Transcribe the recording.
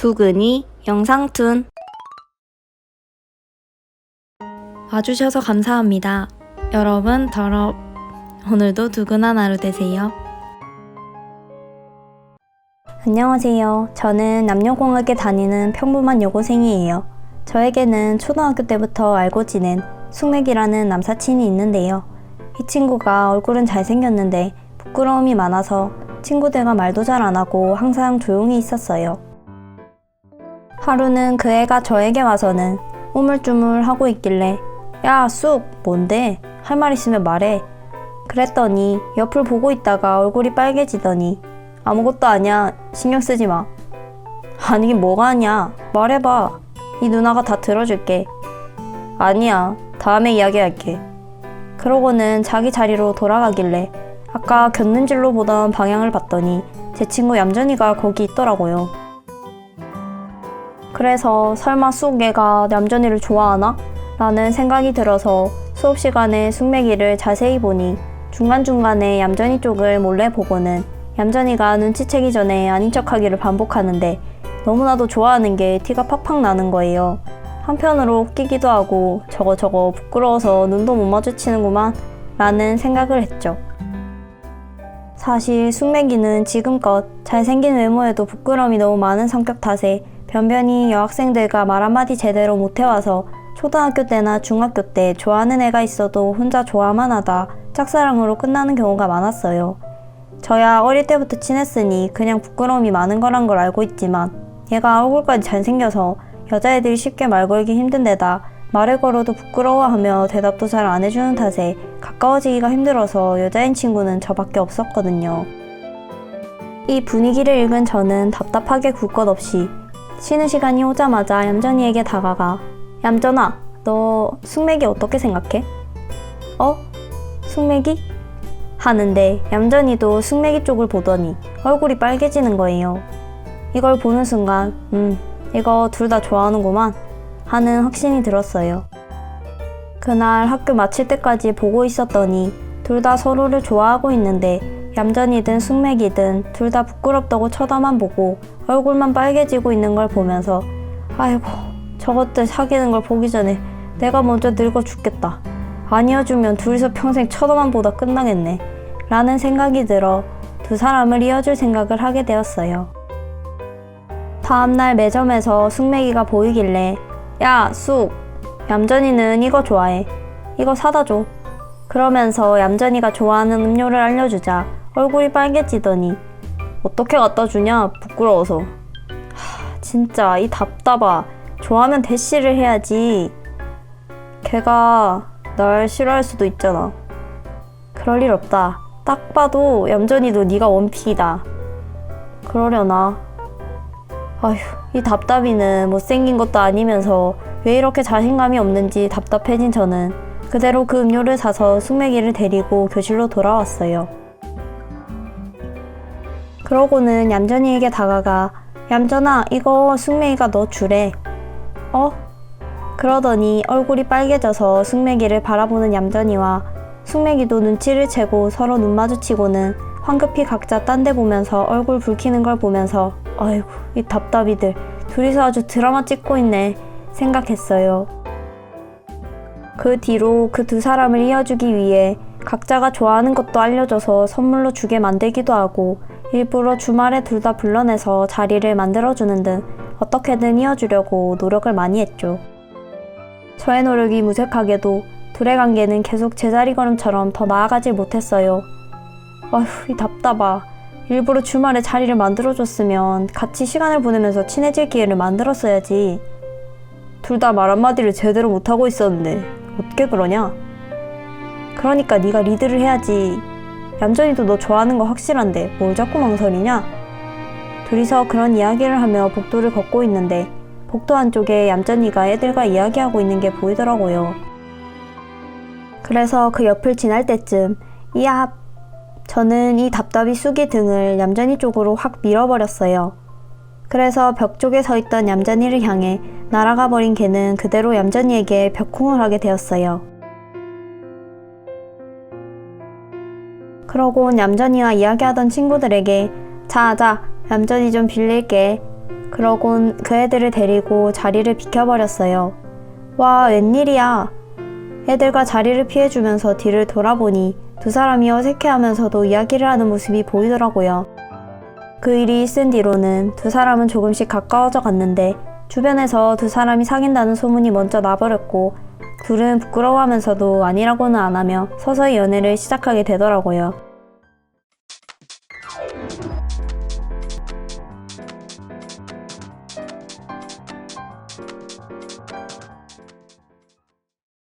두근이 영상툰 와주셔서 감사합니다. 여러분 오늘도 두근한 하루 되세요. 안녕하세요. 저는 남녀공학에 다니는 평범한 여고생이에요. 저에게는 초등학교 때부터 알고 지낸 숙맥이라는 남사친이 있는데요. 이 친구가 얼굴은 잘생겼는데 부끄러움이 많아서 친구들과 말도 잘 안 하고 항상 조용히 있었어요. 하루는 그 애가 저에게 와서는 우물쭈물 하고 있길래 야, 쑥, 뭔데? 할 말 있으면 말해. 그랬더니 옆을 보고 있다가 얼굴이 빨개지더니 아무것도 아니야, 신경 쓰지 마. 아니긴 뭐가 아니야, 말해봐. 이 누나가 다 들어줄게. 아니야, 다음에 이야기할게. 그러고는 자기 자리로 돌아가길래 아까 곁눈질로 보던 방향을 봤더니 제 친구 얌전이가 거기 있더라고요. 그래서 설마 쑥애가 얌전이를 좋아하나? 라는 생각이 들어서 수업 시간에 숙맥이를 자세히 보니 중간중간에 얌전이 쪽을 몰래 보고는 얌전이가 눈치채기 전에 아닌 척하기를 반복하는데 너무나도 좋아하는 게 티가 팍팍 나는 거예요. 한편으로 웃기기도 하고 저거 부끄러워서 눈도 못 마주치는구만 라는 생각을 했죠. 사실 숙맥이는 지금껏 잘생긴 외모에도 부끄러움이 너무 많은 성격 탓에 변변히 여학생들과 말 한마디 제대로 못해와서 초등학교 때나 중학교 때 좋아하는 애가 있어도 혼자 좋아만 하다 짝사랑으로 끝나는 경우가 많았어요. 저야 어릴 때부터 친했으니 그냥 부끄러움이 많은 거란 걸 알고 있지만 얘가 얼굴까지 잘생겨서 여자애들이 쉽게 말 걸기 힘든 데다 말을 걸어도 부끄러워하며 대답도 잘 안 해주는 탓에 가까워지기가 힘들어서 여자인 친구는 저밖에 없었거든요. 이 분위기를 읽은 저는 답답하게 굴 것 없이 쉬는 시간이 오자마자 얌전이에게 다가가 얌전아, 너 숙맥이 어떻게 생각해? 어? 숙맥이? 하는데 얌전이도 숙맥이 쪽을 보더니 얼굴이 빨개지는 거예요. 이걸 보는 순간 이거 둘 다 좋아하는구만 하는 확신이 들었어요. 그날 학교 마칠 때까지 보고 있었더니 둘 다 서로를 좋아하고 있는데 얌전이든 숙맥이든 둘 다 부끄럽다고 쳐다만 보고 얼굴만 빨개지고 있는 걸 보면서 아이고 저것들 사귀는 걸 보기 전에 내가 먼저 늙어 죽겠다. 아니어주면 둘이서 평생 쳐다만 보다 끝나겠네 라는 생각이 들어 두 사람을 이어줄 생각을 하게 되었어요. 다음날 매점에서 숙맥이가 보이길래 야, 쑥! 얌전이는 이거 좋아해. 이거 사다 줘. 그러면서 얌전이가 좋아하는 음료를 알려주자 얼굴이 빨개지더니 어떻게 갖다 주냐? 부끄러워서. 진짜 이 답답아. 좋아하면 대시를 해야지. 걔가 날 싫어할 수도 있잖아. 그럴 일 없다. 딱 봐도 얌전이도 네가 원픽이다. 그러려나? 아휴, 이 답답이는 못생긴 것도 아니면서 왜 이렇게 자신감이 없는지 답답해진 저는 그대로 그 음료를 사서 숙맥이를 데리고 교실로 돌아왔어요. 그러고는 얌전이에게 다가가 얌전아, 이거 숙맥이가 너 주래. 어? 그러더니 얼굴이 빨개져서 숙맥이를 바라보는 얌전이와 숙맥이도 눈치를 채고 서로 눈 마주치고는 황급히 각자 딴 데 보면서 얼굴 붉히는 걸 보면서 아이고 이 답답이들 둘이서 아주 드라마 찍고 있네 생각했어요. 그 뒤로 그 두 사람을 이어주기 위해 각자가 좋아하는 것도 알려줘서 선물로 주게 만들기도 하고 일부러 주말에 둘 다 불러내서 자리를 만들어주는 등 어떻게든 이어주려고 노력을 많이 했죠. 저의 노력이 무색하게도 둘의 관계는 계속 제자리 걸음처럼 더 나아가질 못했어요. 아휴 이 답답아. 일부러 주말에 자리를 만들어줬으면 같이 시간을 보내면서 친해질 기회를 만들었어야지. 둘 다 말 한마디를 제대로 못하고 있었는데 어떻게 그러냐? 그러니까 네가 리드를 해야지. 얌전이도 너 좋아하는 거 확실한데 뭘 자꾸 망설이냐? 둘이서 그런 이야기를 하며 복도를 걷고 있는데 복도 한쪽에 얌전이가 애들과 이야기하고 있는 게 보이더라고요. 그래서 그 옆을 지날 때쯤 이야 저는 이 답답이 쑥이 등을 얌전이 쪽으로 확 밀어버렸어요. 그래서 벽 쪽에 서 있던 얌전이를 향해 날아가 버린 걔는 그대로 얌전이에게 벽콩을 하게 되었어요. 그러곤 얌전이와 이야기하던 친구들에게 자, 얌전이 좀 빌릴게. 그러곤 그 애들을 데리고 자리를 비켜버렸어요. 와, 웬일이야. 애들과 자리를 피해주면서 뒤를 돌아보니 두 사람이 어색해하면서도 이야기를 하는 모습이 보이더라고요. 그 일이 있은 뒤로는 두 사람은 조금씩 가까워져 갔는데 주변에서 두 사람이 사귄다는 소문이 먼저 나버렸고 둘은 부끄러워하면서도 아니라고는 안 하며 서서히 연애를 시작하게 되더라고요.